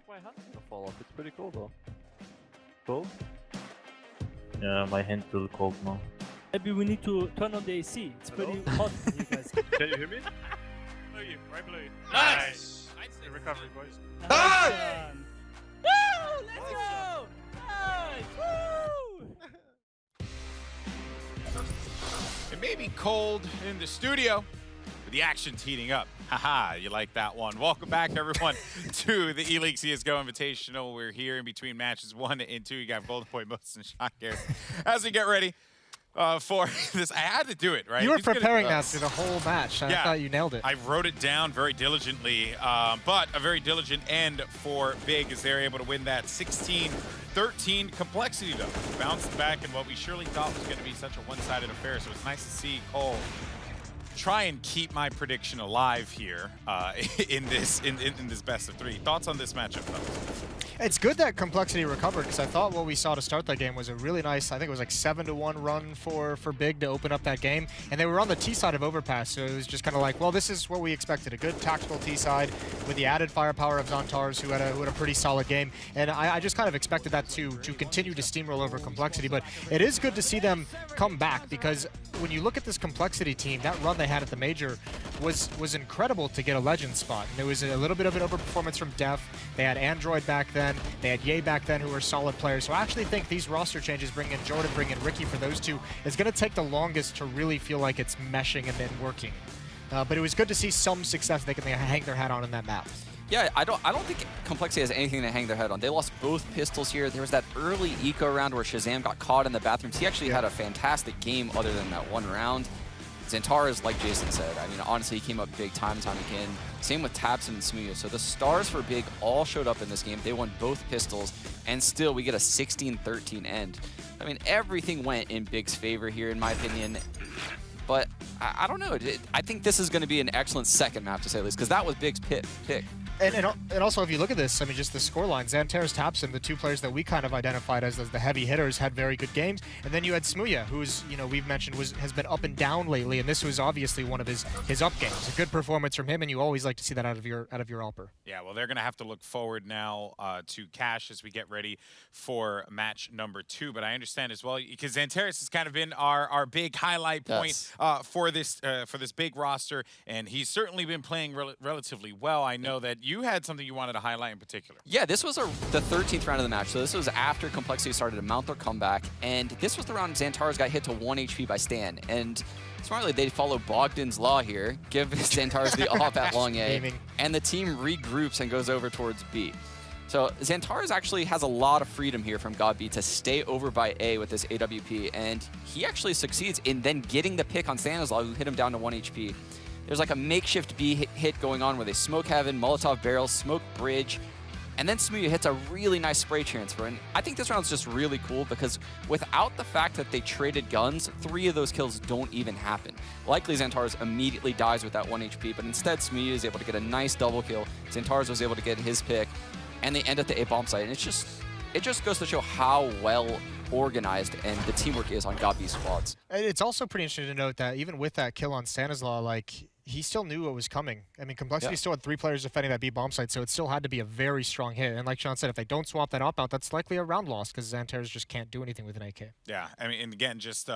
my hand gonna fall off. It's pretty cool though. Cool. Yeah, my hand's a little cold now. Maybe we need to turn on the AC. It's pretty hot for you guys. Can you hear me? Below you, right below you. Nice! Good recovery, boys. Nice. Woo! Let's go! Nice! Woo! It may be cold in the studio, but the action's heating up. Haha, you like that one. Welcome back, everyone, to the Eleague Csgo Invitational. We're here in between matches 1 and 2. You got Golden Point, Moses, and Sean here. As we get ready for this, I had to do it, right? You were preparing that through the whole match. I thought you nailed it. I wrote it down very diligently, but a very diligent end for Big as they're able to win that 16-13 complexity, though. Bounced back in what we surely thought was going to be such a one-sided affair, so it's nice to see Cole try and keep my prediction alive here in this best of 3. Thoughts on this matchup, fellas? It's good that complexity recovered, because I thought what we saw to start that game was a really nice, I think it was like 7-1 run for Big to open up that game. And they were on the T side of Overpass, so it was just kind of like, well, this is what we expected. A good tactical T side with the added firepower of Xantars, who had a pretty solid game. And I just kind of expected that to continue to steamroll over complexity. But it is good to see them come back, because when you look at this complexity team, that run they had at the Major was incredible to get a legend spot. And it was a little bit of an overperformance from Def. They had Android back then. They had Ye back then, who were solid players. So I actually think these roster changes, bring in Jordan, bring in Ricky for those two, is going to take the longest to really feel like it's meshing and then working. But it was good to see some success they can hang their hat on in that map. Yeah, I don't think Complexity has anything to hang their head on. They lost both pistols here. There was that early eco round where Shazam got caught in the bathrooms. He actually had a fantastic game other than that one round. Xantars, like Jason said, I mean, honestly, he came up big time and time again. Same with Tabson and Smooya. So the stars for Big all showed up in this game. They won both pistols, and still we get a 16-13 end. I mean, everything went in Big's favor here, in my opinion. But I don't know. I think this is going to be an excellent second map, to say the least, because that was Big's pick. And also, if you look at this, I mean, just the scoreline, Xantars, Tabson, the two players that we kind of identified as the heavy hitters, had very good games. And then you had Smooya, who's, you know, we've mentioned has been up and down lately, and this was obviously one of his up games. A good performance from him, and you always like to see that out of your AWPer. Yeah, well, they're going to have to look forward now to Cash as we get ready for match number 2. But I understand as well, because Xantars has kind of been our big highlight point for this Big roster, and he's certainly been playing relatively well. I know that you had something you wanted to highlight in particular. Yeah, this was the 13th round of the match. So this was after Complexity started to mount their comeback. And this was the round Xantars got hit to 1 HP by Stan. And smartly, they follow Bogdan's law here, give Xantars the off at long A, and the team regroups and goes over towards B. So Xantars actually has a lot of freedom here from God B to stay over by A with this AWP. And he actually succeeds in then getting the pick on Stanislaw, who hit him down to 1 HP. There's like a makeshift B hit going on where they smoke heaven, Molotov barrels, smoke bridge, and then Smooya hits a really nice spray transfer. And I think this round's just really cool because without the fact that they traded guns, 3 of those kills don't even happen. Likely Xantars immediately dies with that 1 HP, but instead Smooya is able to get a nice double kill. Xantars was able to get his pick, and they end at the A bomb site. And it just goes to show how well organized and the teamwork is on God B squads. It's also pretty interesting to note that even with that kill on Stanislaw, like, he still knew what was coming. I mean, Complexity still had 3 players defending that B bomb site, so it still had to be a very strong hit. And like Sean said, if they don't swap that op out, that's likely a round loss because Xantars just can't do anything with an AK. Yeah, I mean, and again, just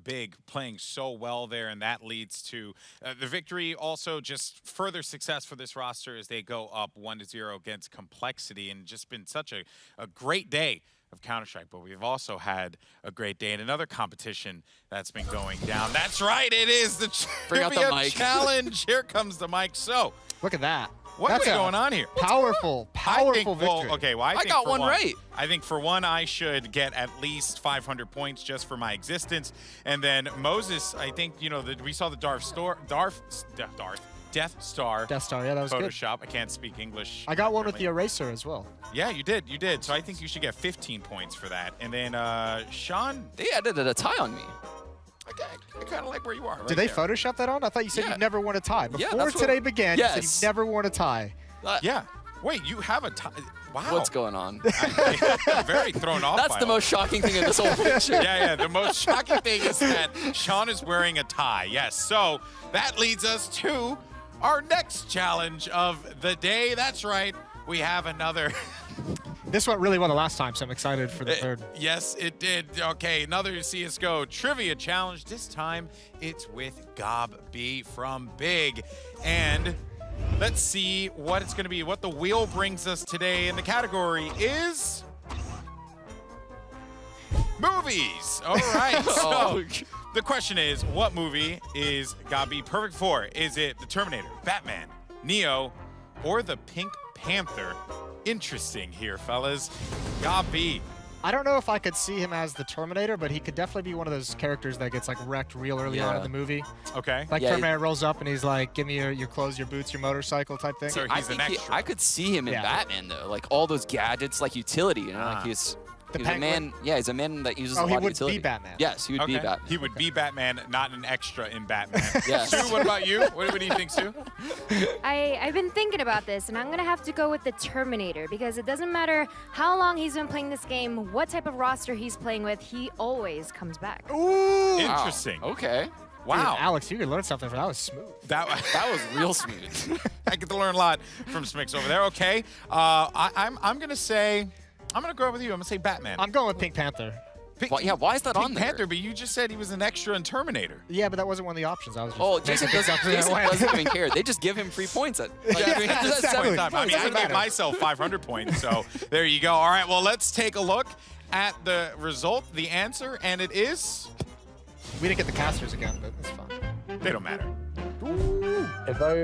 Big playing so well there, and that leads to the victory. Also, just further success for this roster as they go up 1-0 against Complexity, and just been such a great day of Counter-Strike, but we've also had a great day in another competition that's been going down. That's right, it is the Trivia Challenge. Here comes the mic. So, look at that. What's going on here? Powerful victory. Well, okay, well, I think got one right. I think for one, I should get at least 500 points just for my existence. And then Moses, I think, you know, we saw the Death Star, yeah, that was Photoshop. I can't speak English. I got one with the eraser as well. Yeah, you did. So I think you should get 15 points for that. And then Sean, they added a tie on me. I kind of like where you are. Right Did they there. Photoshop that on? I thought you said you'd never won a tie. Before today began, you said you've never won a tie. Yeah. Wait, you have a tie? Wow. What's going on? I'm very thrown off. That's the most shocking thing in this whole picture. Yeah. The most shocking thing is that Sean is wearing a tie. Yes. So that leads us to our next challenge of the day. That's right. we have another. This went really well the last time, so I'm excited for the third. Yes, it did. Okay, another CSGO trivia challenge. This time it's with Gob B from Big. And let's see what it's going to be, what the wheel brings us today. And the category is movies. All right. So the question is, what movie is Gob B perfect for? Is it The Terminator, Batman, Neo, or the Pink Panther? Interesting here, fellas. Gob B. I don't know if I could see him as the Terminator, but he could definitely be one of those characters that gets like wrecked real early on in the movie. Okay. Like Yeah, Terminator rolls up and he's like, give me your clothes, your boots, your motorcycle type thing. So he's an extra. I could see him in Yeah. Batman though, like all those gadgets, like utility. You know, Ah. like he's a Penguin? man. Yeah, he's a man that uses a Oh, lot he of would utility. be Batman. Yes, he would be Batman. He would be Batman, not an extra in Batman. Yes. Stu, what about you? What do you think, Stu? I've been thinking about this, and I'm gonna have to go with the Terminator because it doesn't matter how long he's been playing this game, what type of roster he's playing with, he always comes back. Ooh! Wow. Interesting. Okay. Wow. Dude, Alex, you could learn something from that. Was smooth. That That was real smooth. I get to learn a lot from Smix over there. Okay. I'm gonna say, I'm gonna go with you. I'm gonna say Batman. I'm going with Pink Panther. Well, yeah, why is that Pink on there? Panther, but you just said he was an extra in Terminator. Yeah, but that wasn't one of the options. I was just Oh, making Jason things doesn't, up as I Jason went. doesn't even care. They just give him free points. At, like, Yeah, he does exactly. seven. I mean, I Doesn't would make matter. myself 500 points. So there you go. All right. Well, let's take a look at the result, the answer, and it is. We didn't get the casters again, but it's fine. They don't matter. If I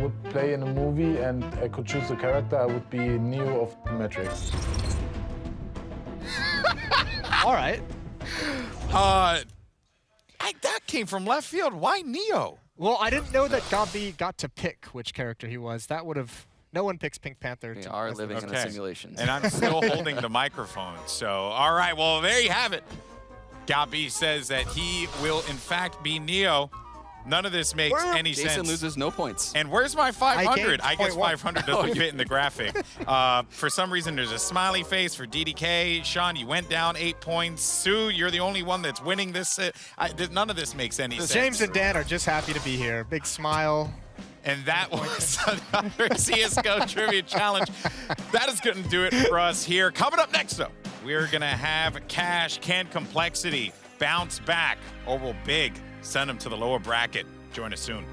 would play in a movie and I could choose a character, I would be Neo of the Matrix. All right. That came from left field. Why Neo? Well, I didn't know that Gob B got to pick which character he was. That would have. No one picks Pink Panther. We to- are as the living in best. a simulation. And I'm still holding the microphone. So, all right. Well, there you have it. Gob B says that he will, in fact, be Neo. None of this makes any Jason sense. loses no points. And where's my 500? I guess 0.1. 500 doesn't fit in the graphic. For some reason, there's a smiley face for DDK. Sean, you went down 8 points. Sue, you're the only one that's winning this. None of this makes any sense. James and Dan are just happy to be here. Big smile. And that was another CSGO Trivia Challenge. That is going to do it for us here. Coming up next, though, we're going to have Cash. Can Complexity bounce back, or will Big send him to the lower bracket? Join us soon.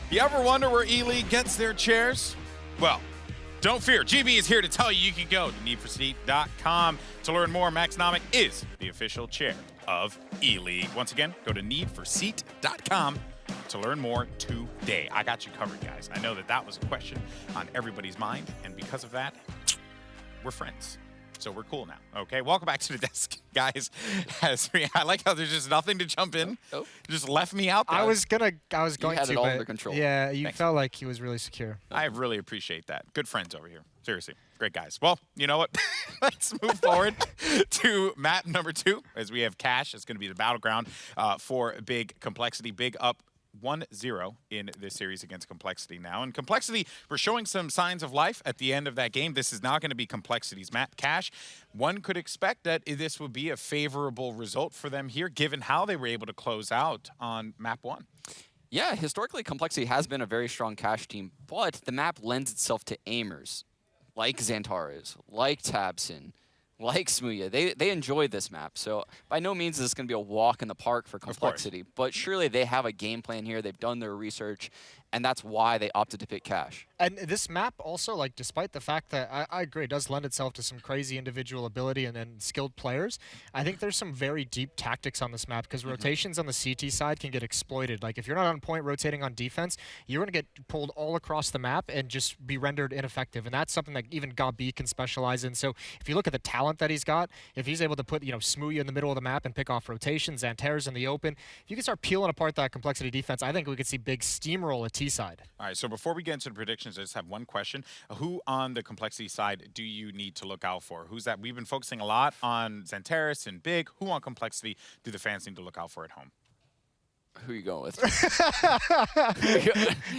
You ever wonder where Eleague gets their chairs? Well, don't fear. GB is here to tell you you can go to needforseat.com to learn more. Maxnomic is the official chair of Eleague. Once again, go to needforseat.com to learn more today. I got you covered, guys. I know that that was a question on everybody's mind, and because of that, we're friends. So we're cool now. Okay, welcome back to the desk, guys. I like how there's just nothing to jump in. Oh. Just left me out there. I was going You had to, it all but under control. yeah, you Thanks. felt like he was really secure. I really appreciate that. Good friends over here. Seriously. Great guys. Well, you know what? Let's move forward to map number 2 as we have Cash. It's going to be the battleground for Big Complexity. Big up 1-0 in this series against Complexity now. And Complexity, we're showing some signs of life at the end of that game. This is not going to be Complexity's map. Cash, one could expect that this would be a favorable result for them here, given how they were able to close out on map 1. Yeah, historically, Complexity has been a very strong Cash team, but the map lends itself to aimers like Xantares, like Tabson, like Smooya. They enjoy this map, so by no means is this going to be a walk in the park for Complexity, but surely they have a game plan here. They've done their research, and that's why they opted to pick Cash. And this map also, like, despite the fact that I agree, it does lend itself to some crazy individual ability and skilled players, I think there's some very deep tactics on this map because rotations on the CT side can get exploited. Like, if you're not on point rotating on defense, you're going to get pulled all across the map and just be rendered ineffective. And that's something that even Gabi can specialize in. So if you look at the talent that he's got, if he's able to put, Smooya in the middle of the map and pick off rotations, Xantares in the open, if you can start peeling apart that Complexity defense, I think we could see Big steamroll a T side. All right, so before we get into the predictions, I just have one question. Who on the Complexity side do you need to look out for? Who's that? We've been focusing a lot on Xantares and Big. Who on Complexity do the fans need to look out for at home? Who are you going with?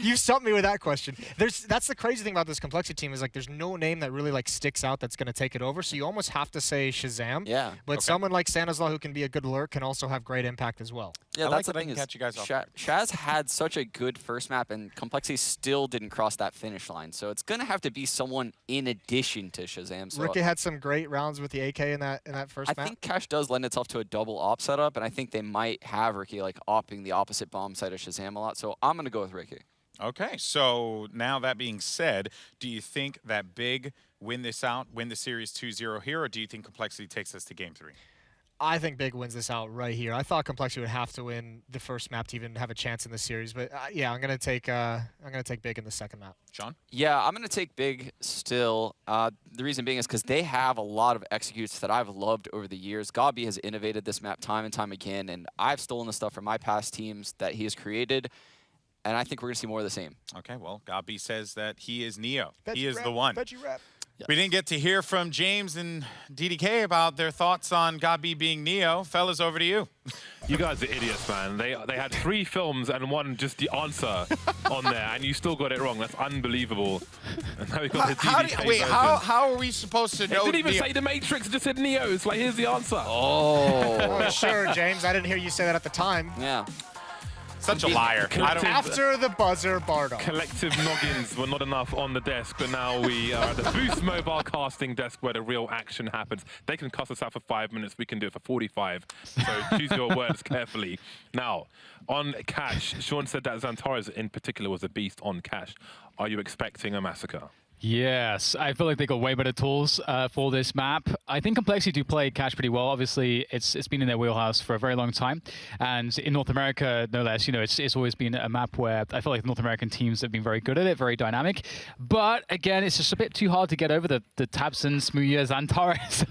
You stumped me with that question. That's the crazy thing about this Complexity team is, like, there's no name that really, like, sticks out that's going to take it over, so you almost have to say Shazam. Yeah. But someone like Stanislaw who can be a good lurk can also have great impact as well. Yeah, I that's like the that I thing can is catch you guys off Shaz had such a good first map, and Complexity still didn't cross that finish line. So it's going to have to be someone in addition to Shazam. So Ricky had some great rounds with the AK in that first map. I think Cash does lend itself to a double op setup, and I think they might have Ricky like opping the opposite bomb side of Shazam a lot. So I'm going to go with Ricky. Okay, so now that being said, do you think that Big win this out, win the series 2-0 here, or do you think Complexity takes us to game 3? I think Big wins this out right here. I thought Complexity would have to win the first map to even have a chance in the series, but yeah, I'm gonna take Big in the second map. Sean? Yeah, I'm going to take Big still. The reason being is because they have a lot of executes that I've loved over the years. Gabi has innovated this map time and time again, and I've stolen the stuff from my past teams that he has created, and I think we're going to see more of the same. Okay, well, Gabi says that he is Neo. Veggie He is rep, the one. Veggie rep. We didn't get to hear from James and DDK about their thoughts on Gabi being Neo. Fellas, over to you. You guys are idiots, man. They had 3 films and one just the answer on there, and you still got it wrong. That's unbelievable. And now we got the DDK version. How are we supposed to It know? didn't even Neo? say the Matrix, it just said Neo. It's like, here's the answer. Oh, sure, James. I didn't hear you say that at the time. Yeah. Such a liar. I don't, After the buzzer, Bardo. Collective noggins were not enough on the desk, but now we are at the Boost mobile casting desk where the real action happens. They can cuss us out for 5 minutes, we can do it for 45. So choose your words carefully. Now, on Cash, Sean said that Xantares in particular was a beast on Cash. Are you expecting a massacre? Yes, I feel like they got way better tools for this map. I think Complexity do play Cash pretty well. Obviously, it's been in their wheelhouse for a very long time, and in North America, no less. It's always been a map where I feel like North American teams have been very good at it, very dynamic. But again, it's just a bit too hard to get over the Tabson, Smooya, Xantares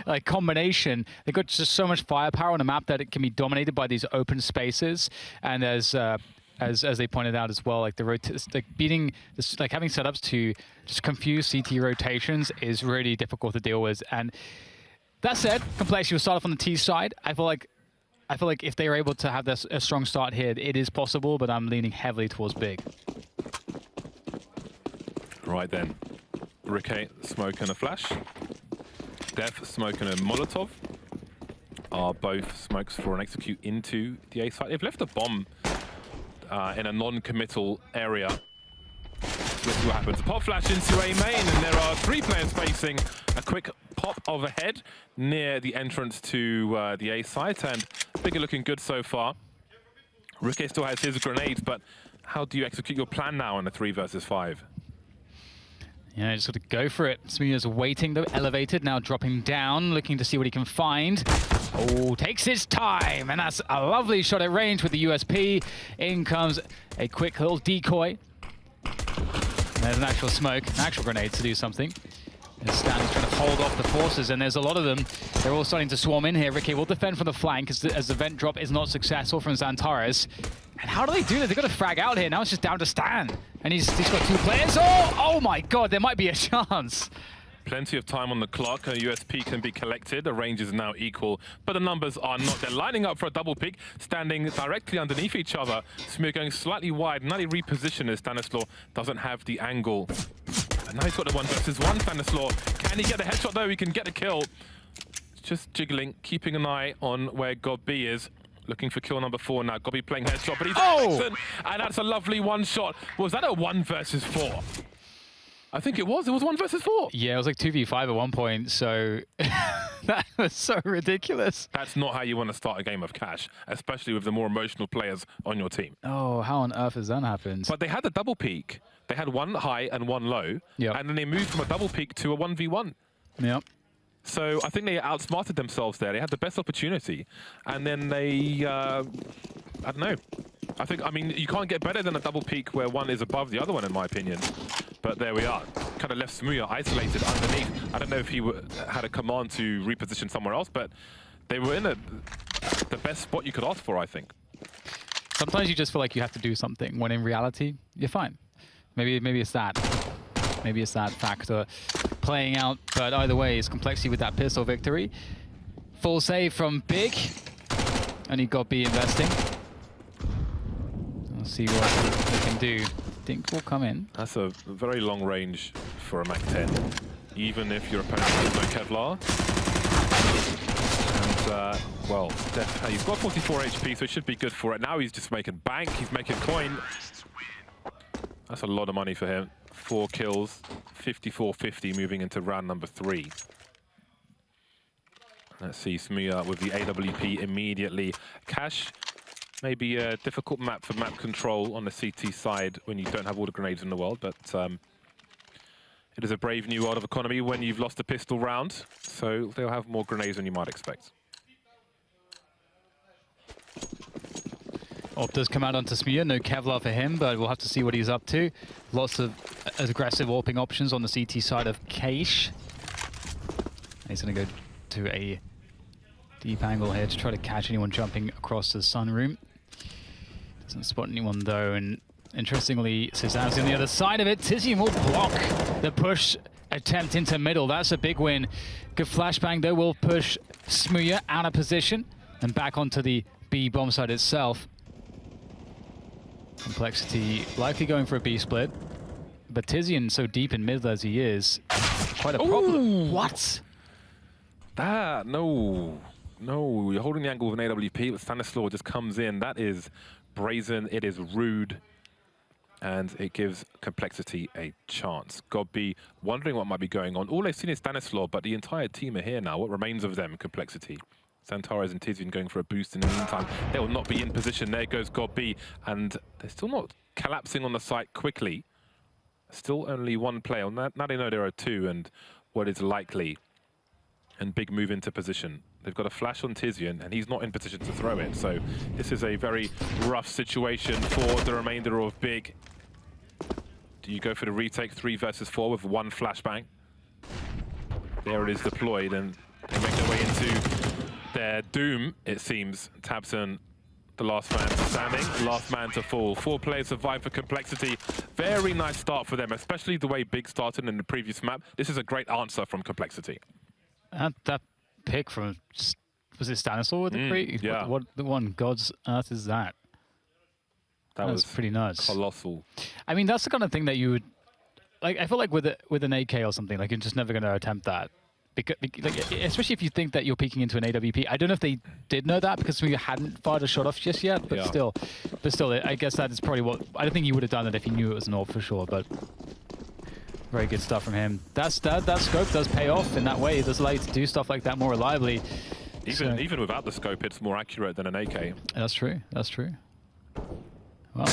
like combination. They've got just so much firepower on a map that it can be dominated by these open spaces, and as they pointed out as well, like beating this, like having setups to just confuse CT rotations is really difficult to deal with. And that said, Complexity will start off on the T side. I feel like if they are able to have a strong start here, it is possible, but I'm leaning heavily towards Big. Right then. Ricky, smoke and a flash. Dev, smoke and a Molotov. Are both smokes for an execute into the A site. They've left a bomb in a non-committal area. Let's see what happens. A pop flash into A main, and there are 3 players facing a quick pop of a head near the entrance to the A site, and Big are looking good so far. Ricky still has his grenades, but How do you execute your plan now in a 3 versus 5? Yeah, just got to go for it. Smooya's waiting, though, elevated, now dropping down, looking to see what he can find. Oh, takes his time, and that's a lovely shot at range with the USP. In comes a quick little decoy. And there's an actual smoke, an actual grenade to do something. And Stanley's trying to hold off the forces, and there's a lot of them. They're all starting to swarm in here. Ricky will defend from the flank as the vent drop is not successful from Xantares. And how do they do this? They've got to frag out here. Now it's just down to Stan. And he's got 2 players. Oh my god, there might be a chance. Plenty of time on the clock. A USP can be collected. The range is now equal, but the numbers are not. They're lining up for a double pick, standing directly underneath each other. Smear going slightly wide. Now he repositioned as Stanislaw doesn't have the angle. And now he's got the 1 versus 1. Stanislaw, can he get the headshot though? He can get the kill. Just jiggling, keeping an eye on where Godby is. Looking for kill number 4 now. Godby playing headshot, but he's excellent. And that's a lovely 1 shot. Was that a 1 versus 4? I think it was. It was 1 versus 4. Yeah, it was like 2v5 at one point, so that was so ridiculous. That's not how you want to start a game of Cash, especially with the more emotional players on your team. Oh, how on earth has that happened? But they had the double peak. They had 1 high and 1 low, and then they moved from a double peak to a 1v1. Yep. So I think they outsmarted themselves there. They had the best opportunity, and then they, I don't know. I mean, you can't get better than a double peak where one is above the other one, in my opinion. But there we are. Kind of left Smooya isolated underneath. I don't know if he had a command to reposition somewhere else, but they were in the best spot you could ask for, I think. Sometimes you just feel like you have to do something, when in reality, you're fine. Maybe it's that. Maybe it's that factor playing out, but either way, it's Complexity with that pistol victory. Full save from Big. Only Godby investing. We'll see what they can do. Dink will come in. That's a very long range for a Mac-10, even if your opponent has no Kevlar. And, well, he's got 44 HP, so it should be good for it. Now he's just making bank, he's making coin. That's a lot of money for him. 4 kills, 54-50 moving into round number 3. Let's see Smooya with the AWP immediately. Cash, maybe a difficult map for map control on the CT side when you don't have all the grenades in the world, but it is a brave new world of economy when you've lost a pistol round, so they'll have more grenades than you might expect. Op does come out onto Smooya, no Kevlar for him, but we'll have to see what he's up to. Lots of aggressive AWPing options on the CT side of Keish. He's going to go to a deep angle here to try to catch anyone jumping across the sunroom. Doesn't spot anyone though, and interestingly, Cezanne's on the other side of it. Tizian will block the push attempt into middle. That's a big win. Good flashbang though will push Smooya out of position and back onto the B bomb site itself. Complexity likely going for a B split, but Tizian so deep in mid as he is, quite a problem. Ooh. What? That, no, you're holding the angle with an AWP, but Stanislaw just comes in. That is brazen, it is rude, and it gives Complexity a chance. Godby wondering what might be going on. All they've seen is Stanislaw, but the entire team are here now. What remains of them, Complexity? Xantares and Tizian going for a boost in the meantime. They will not be in position. There goes Godby, and they're still not collapsing on the site quickly. Still only 1 player. Now they know there are 2, and what is likely. And Big move into position. They've got a flash on Tizian, and he's not in position to throw it. So this is a very rough situation for the remainder of Big. Do you go for the retake 3 versus 4 with 1 flashbang? There it is deployed, and they make their way into their doom, it seems. Tabson, the last man standing, last man to fall. 4 players survive for Complexity. Very nice start for them, especially the way Big started in the previous map. This is a great answer from Complexity. That pick from, was it Stanislaw with the pre? Yeah. What the one God's earth is that? That was pretty nuts. Colossal. I mean, that's the kind of thing that you would, like, I feel like with an AK or something, like, you're just never going to attempt that. Because, like, especially if you think that you're peeking into an AWP. I don't know if they did know that because we hadn't fired a shot off just yet, but still, I guess that is probably what, I don't think you would have done it if you knew it was an AWP for sure, but very good stuff from him. That scope does pay off in that way. It does allow you to do stuff like that more reliably. Even without the scope, it's more accurate than an AK. That's true. Well,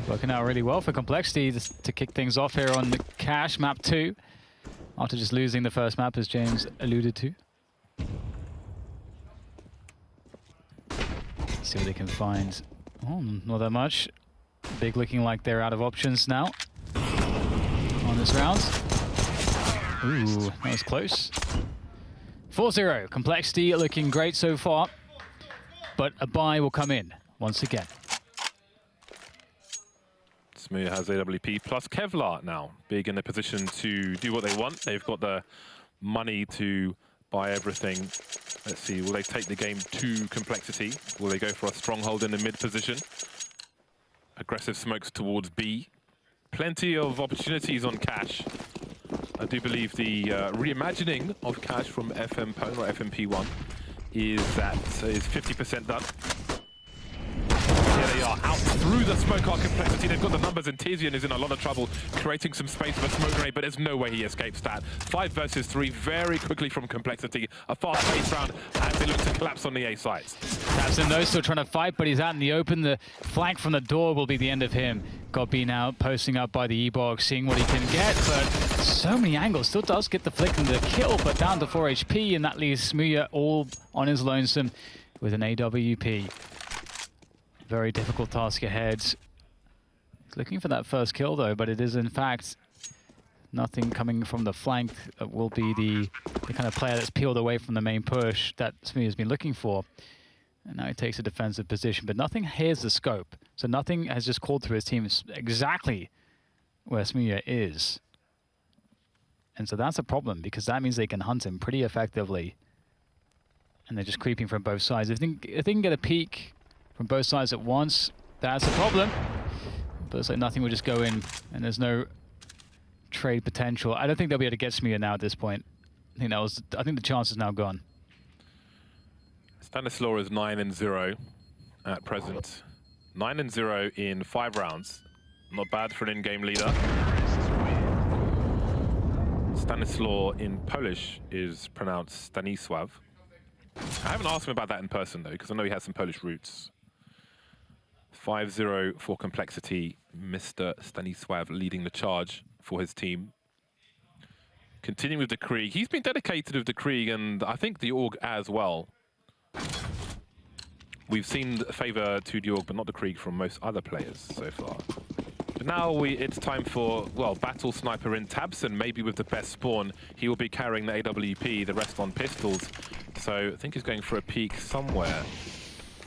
Working out really well for Complexity to kick things off here on the Cash map 2. After just losing the first map, as James alluded to. See what they can find. Oh, not that much. Big looking like they're out of options now on this round. Ooh, that was close. 4-0. Complexity looking great so far, but a buy will come in once again. Smooya has AWP plus Kevlar now. Big in the position to do what they want. They've got the money to buy everything. Let's see, will they take the game to Complexity? Will they go for a stronghold in the mid position? Aggressive smokes towards B. Plenty of opportunities on Cash. I do believe the reimagining of Cash from FM Pwn or FMP1 is 50% done. Here they are, out through the smoke arc Complexity. They've got the numbers, and Tizian is in a lot of trouble, creating some space for smoke grenade, but there's no way he escapes that. 5 versus 3, very quickly from Complexity. A fast-paced round as they look to collapse on the A sides. Tabson though, still trying to fight, but he's out in the open. The flank from the door will be the end of him. Godby now posting up by the E-box, seeing what he can get, but so many angles. Still does get the flick and the kill, but down to 4 HP, and that leaves Smooya all on his lonesome with an AWP. Very difficult task ahead. He's looking for that first kill though, but it is in fact nothing coming from the flank that will be the kind of player that's peeled away from the main push that Smooya's been looking for. And now he takes a defensive position, but nothing hears the scope. So nothing has just called through his team exactly where Smooya is. And so that's a problem, because that means they can hunt him pretty effectively. And they're just creeping from both sides. If they can get a peek from both sides at once, that's a problem. But it's like nothing will just go in, and there's no trade potential. I don't think they'll be able to get Smooya now at this point. I think the chance is now gone. Stanislaw is 9-0 at present. 9-0 in 5 rounds. Not bad for an in-game leader. Stanislaw in Polish is pronounced Stanisław. I haven't asked him about that in person though, because I know he has some Polish roots. 5-0 for Complexity. Mr. Stanisław leading the charge for his team. Continuing with the Krieg. He's been dedicated with the Krieg, and I think the Org as well. We've seen favor to the Org, but not the Krieg from most other players so far. But now it's time for, well, Battle Sniper in Tabson, maybe with the best spawn. He will be carrying the AWP, the rest on pistols. So I think he's going for a peek somewhere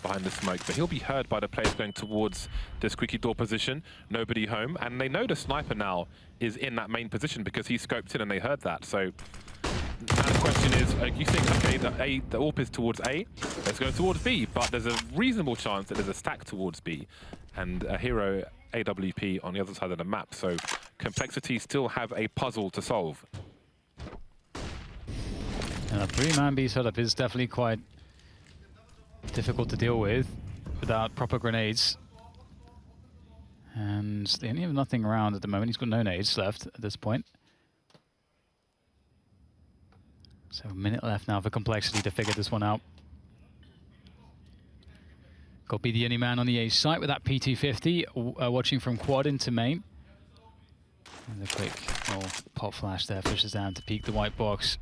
behind the smoke, but he'll be heard by the players going towards the squeaky door position. Nobody home, and they know the sniper now is in that main position because he scoped in and they heard that. So now the question is, you think, okay, the AWP is towards A, let's go towards B, but there's a reasonable chance that there's a stack towards B, and a hero AWP on the other side of the map. So Complexity still have a puzzle to solve. And a 3-man B setup is definitely quite difficult to deal with without proper grenades. And they only have nothing around at the moment. He's got no nades left at this point. So a minute left now for Complexity to figure this one out. Got to be the only man on the A site with that PT50, watching from quad into main. And a quick little pop flash there, pushes down to peek the white box.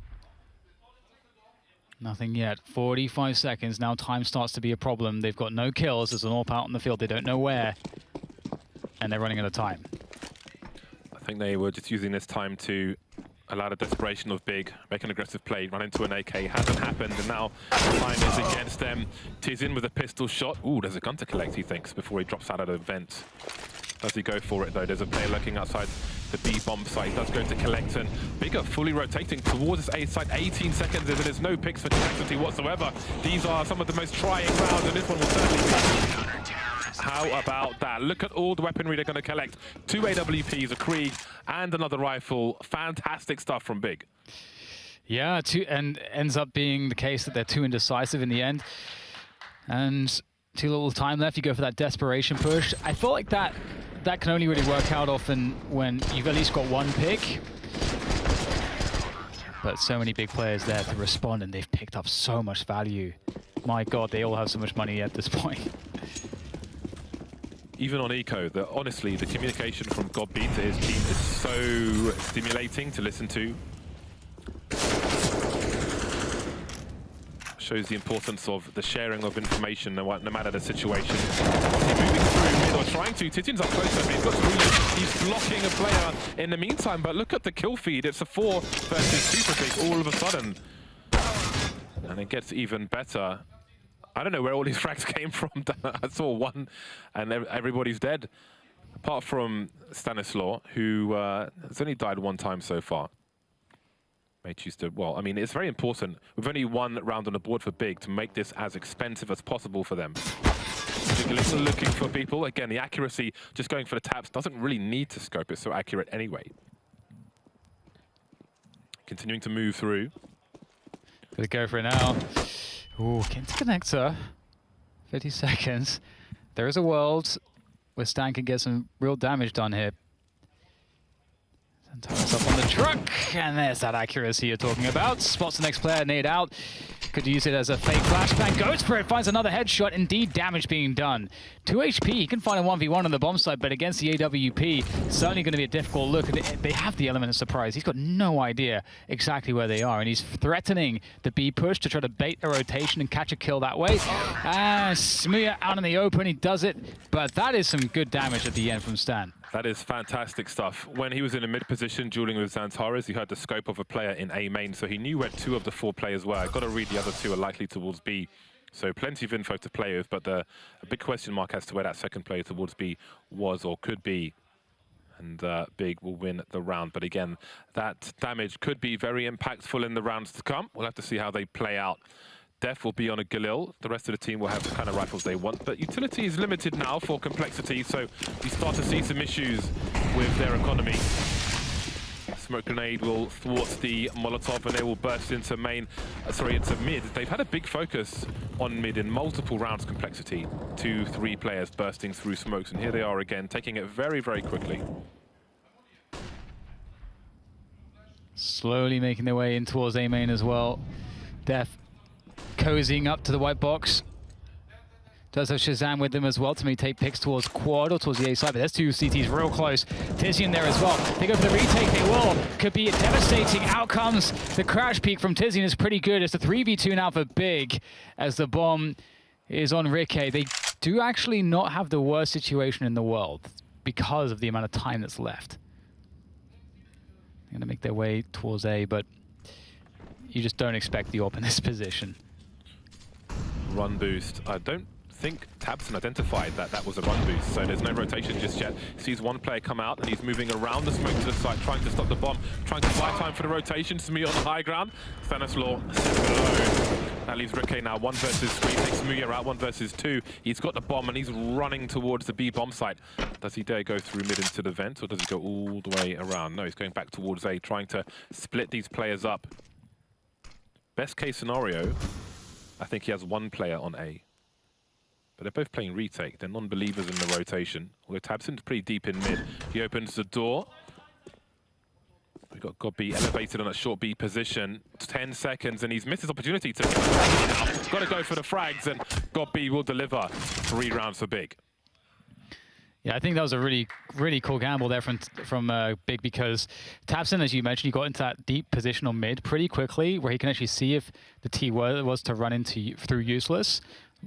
Nothing yet. 45 seconds. Now time starts to be a problem. They've got no kills. There's an AWP out on the field. They don't know where. And they're running out of time. I think they were just using this time to allow the desperation of Big, make an aggressive play, run into an AK. Hasn't happened, and now time is against them. Tizian with a pistol shot. Ooh, there's a gun to collect, he thinks, before he drops out of the vent. Does he go for it, though? There's a player lurking outside the B bomb site. He does go to collect, and Bigger fully rotating towards his A site. 18 seconds in, and there's no picks for Complexity whatsoever. These are some of the most trying rounds, and this one will certainly be. How about that? Look at all the weaponry they're going to collect. 2 AWPs, a Krieg, and another rifle. Fantastic stuff from Big. Yeah, and ends up being the case that they're too indecisive in the end. And too little time left. You go for that desperation push. I feel like that can only really work out often when you've at least got one pick. But so many big players there to respond, and they've picked up so much value. My God, they all have so much money at this point. even on Eco, honestly, the communication from Godbeat to his team is so stimulating to listen to. Shows the importance of the sharing of information, no matter the situation. Moving through mid, or trying to. Tizian's up closer, but he's got three. He's blocking a player in the meantime, but look at the kill feed. It's a 4 versus 2 for Big all of a sudden. And it gets even better. I don't know where all these frags came from. I saw one, and everybody's dead. Apart from Stanislaw, who has only died one time so far. May choose to, well, I mean, it's very important. We've only one round on the board for Big to make this as expensive as possible for them. Looking for people. Again, the accuracy, just going for the taps, doesn't really need to scope. It's so accurate anyway. Continuing to move through. Gonna go for it now. Ooh, interconnector. 50 seconds. There is a world where Stan can get some real damage done here. Ties up on the truck, and there's that accuracy you're talking about. Spots the next player, nade out. Could use it as a fake flashbang. Goes for it, finds another headshot. Indeed, damage being done. 2 HP, he can find a 1v1 on the bomb site, but against the AWP, certainly going to be a difficult look. They have the element of surprise. He's got no idea exactly where they are, and he's threatening the B push to try to bait a rotation and catch a kill that way. Smuya out in the open, he does it, but that is some good damage at the end from Stan. That is fantastic stuff. When he was in a mid position dueling with Xantares, he heard the scope of a player in A main, so he knew where 2 of the 4 players were. Got to read the other 2 are likely towards B. So plenty of info to play with, but a big question mark as to where that second player towards B was or could be. And Big will win the round. But again, that damage could be very impactful in the rounds to come. We'll have to see how they play out. Def will be on a Galil. The rest of the team will have the kind of rifles they want. But utility is limited now for complexity, so we start to see some issues with their economy. Smoke grenade will thwart the Molotov, and they will burst into into mid. They've had a big focus on mid in multiple rounds. Complexity, 2-3 players bursting through smokes, and here they are again, taking it very, very quickly. Slowly making their way in towards A main as well. Def cozying up to the white box. Does have Shazam with them as well to maybe take picks towards quad or towards the A side, but there's 2 CTs real close. Tizian there as well. They go for the retake, they will. Could be devastating. Out comes the crash peak from Tizian is pretty good. It's a 3v2 now for Big as the bomb is on Rikke. They do actually not have the worst situation in the world because of the amount of time that's left. They're going to make their way towards A, but you just don't expect the AWP in this position. Run boost. I don't think Tabson identified that was a run boost, so there's no rotation just yet. Sees one player come out, and he's moving around the smoke to the side, trying to stop the bomb, trying to buy time for the rotation. Smuya on the high ground. Stanislaw sits below. That leaves Rikke now 1 versus 3. Takes Smuya out 1 versus 2. He's got the bomb, and he's running towards the B bomb site. Does he dare go through mid into the vent, or does he go all the way around? No, he's going back towards A, trying to split these players up. Best case scenario, I think he has 1 player on A. But they're both playing retake. They're non-believers in the rotation. Although Tabson's pretty deep in mid. He opens the door. We've got Godby elevated on a short B position. 10 seconds, and he's missed his opportunity to got to go for the frags, and Godby will deliver 3 rounds for Big. Yeah, I think that was a really, really cool gamble there from Big, because Tabson, as you mentioned, he got into that deep position on mid pretty quickly, where he can actually see if the T was to run through useless.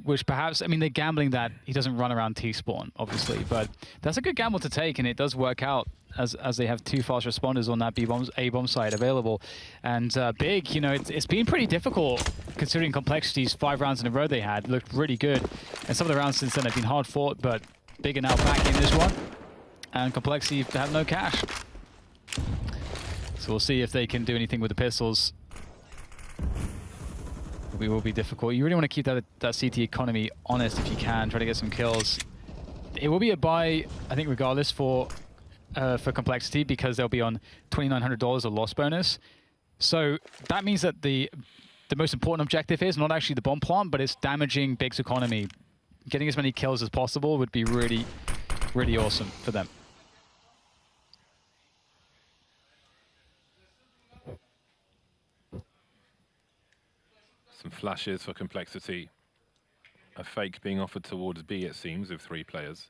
Which perhaps, I mean, they're gambling that he doesn't run around T-spawn, obviously, but that's a good gamble to take, and it does work out as they have 2 fast responders on that A-bomb side available. And Big, you know, it's been pretty difficult considering Complexity's 5 rounds in a row they had. Looked really good, and some of the rounds since then have been hard fought, but Big are now back in this one, and Complexity have no cash. So we'll see if they can do anything with the pistols. It will be difficult. You really want to keep that CT economy honest if you can, try to get some kills. It will be a buy, I think, regardless for Complexity, because they'll be on $2,900 of loss bonus. So that means that the most important objective is not actually the bomb plant, but it's damaging Big's economy. Getting as many kills as possible would be really, really awesome for them. Some flashes for Complexity. A fake being offered towards B, it seems, with 3 players.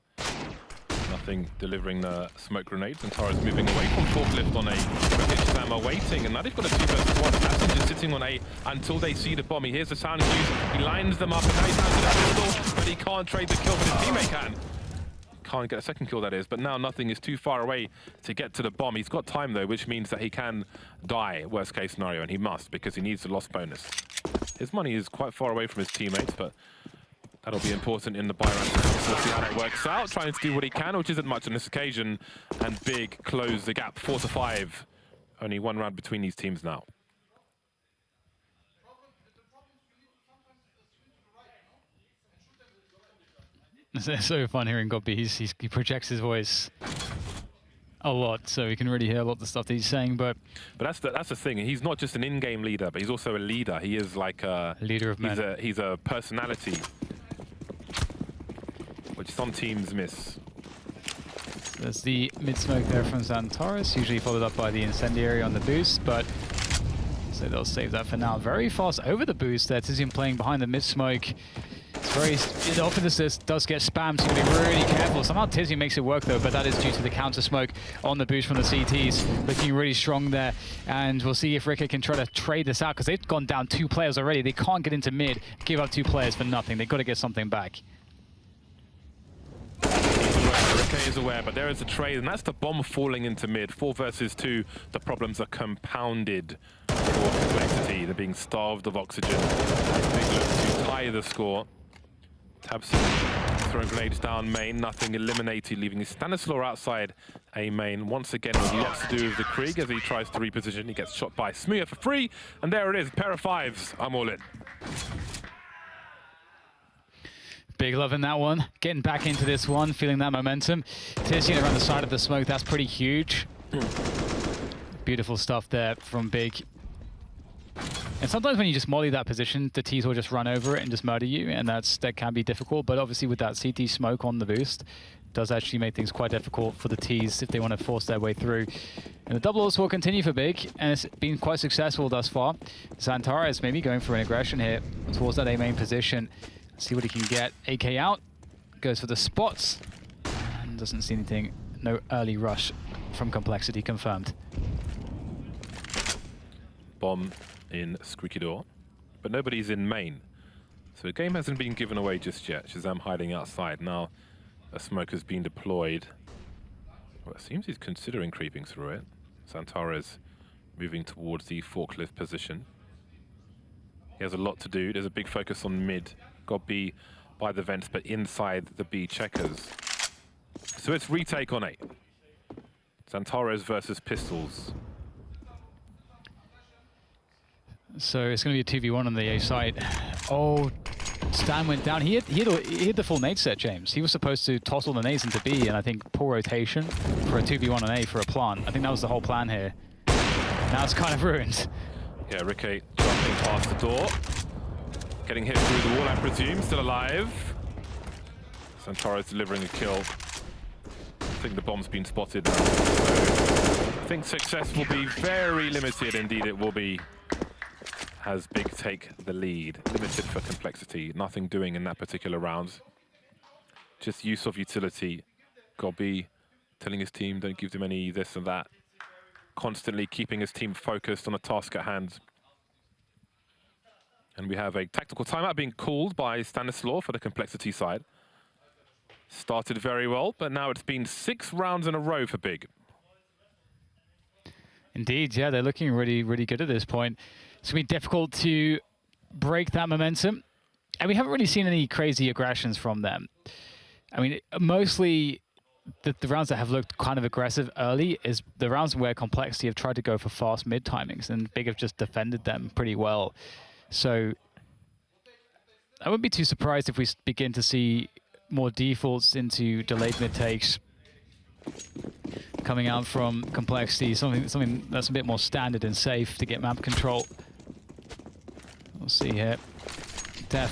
Nothing delivering the smoke grenades, and Tara's moving away from forklift on A. Shazam are waiting, and now they've got a 2 versus 1. Passenger sitting on A until they see the bomb. He hears the sound cues, he lines them up, and now he's down to the pistol, but he can't trade the kill, but his teammate can. Can't get a second kill, that is, but now nothing is too far away to get to the bomb. He's got time, though, which means that he can die, worst case scenario, and he must, because he needs the loss bonus. His money is quite far away from his teammates, but that'll be important in the buy round. So we'll see how that works out. Trying to do what he can, which isn't much on this occasion. And Big close the gap, 4-5. Only 1 round between these teams now. It's so fun hearing Gobby. He projects his voice a lot, so we can really hear a lot of the stuff that he's saying. But that's the thing. He's not just an in-game leader, but he's also a leader. He is like a leader of men. He's a personality, which some teams miss. There's the mid-smoke there from Xantares, usually followed up by the incendiary on the boost, but so they'll save that for now. Very fast over the boost there. Tizian playing behind the mid-smoke. It's often this does get spammed, so be really careful. Somehow Tizian makes it work though, but that is due to the counter smoke on the boost from the CTs. Looking really strong there, and we'll see if Rikke can try to trade this out, because they've gone down 2 players already. They can't get into mid, give up 2 players for nothing. They've got to get something back. Rikke is aware, but there is a trade, and that's the bomb falling into mid. 4 versus 2, the problems are compounded for Complexity. They're being starved of oxygen. They look to tie the score. Tabson throwing grenades down main, nothing eliminated, leaving Stanislaw outside A main. Once again, with lots to do with the Krieg as he tries to reposition. He gets shot by Smooya for free, and there it is, pair of 5s. I'm all in. Big love in that one. Getting back into this one, feeling that momentum. Tizian around the side of the smoke, that's pretty huge. Beautiful stuff there from Big. And sometimes when you just molly that position, the T's will just run over it and just murder you, and that can be difficult. But obviously with that CT smoke on the boost, does actually make things quite difficult for the T's if they want to force their way through. And the doubles will continue for Big, and it's been quite successful thus far. Xantares maybe going for an aggression here towards that A main position. See what he can get. AK out, goes for the spots, and doesn't see anything. No early rush from Complexity confirmed. Bomb in Squeaky Door, but nobody's in main. So the game hasn't been given away just yet. Shazam hiding outside. Now a smoke has been deployed. Well, it seems he's considering creeping through it. Xantares moving towards the forklift position. He has a lot to do. There's a big focus on mid. Got B by the vents, but inside the B checkers. So it's retake on A. Xantares versus Pistols. So it's going to be a 2v1 on the A side. Oh, Stan went down. He hit the full nade set, James. He was supposed to toss all the nades into B, and I think poor rotation for a 2v1 on A for a plant. I think that was the whole plan here. Now it's kind of ruined. Yeah, Rikke jumping past the door. Getting hit through the wall, I presume. Still alive. Xantares delivering a kill. I think the bomb's been spotted now. So I think success will be very limited. Indeed, it will be. Has Big take the lead. Limited for Complexity. Nothing doing in that particular round. Just use of utility. Gobby telling his team, don't give them any this and that. Constantly keeping his team focused on a task at hand. And we have a tactical timeout being called by Stanislaw for the Complexity side. Started very well, but now it's been 6 rounds in a row for Big. Indeed, yeah, they're looking really, really good at this point. It's going to be difficult to break that momentum. And we haven't really seen any crazy aggressions from them. I mean, mostly the rounds that have looked kind of aggressive early is the rounds where Complexity have tried to go for fast mid timings, and Big have just defended them pretty well. So I wouldn't be too surprised if we begin to see more defaults into delayed mid takes coming out from Complexity, something that's a bit more standard and safe to get map control. We'll see here. Def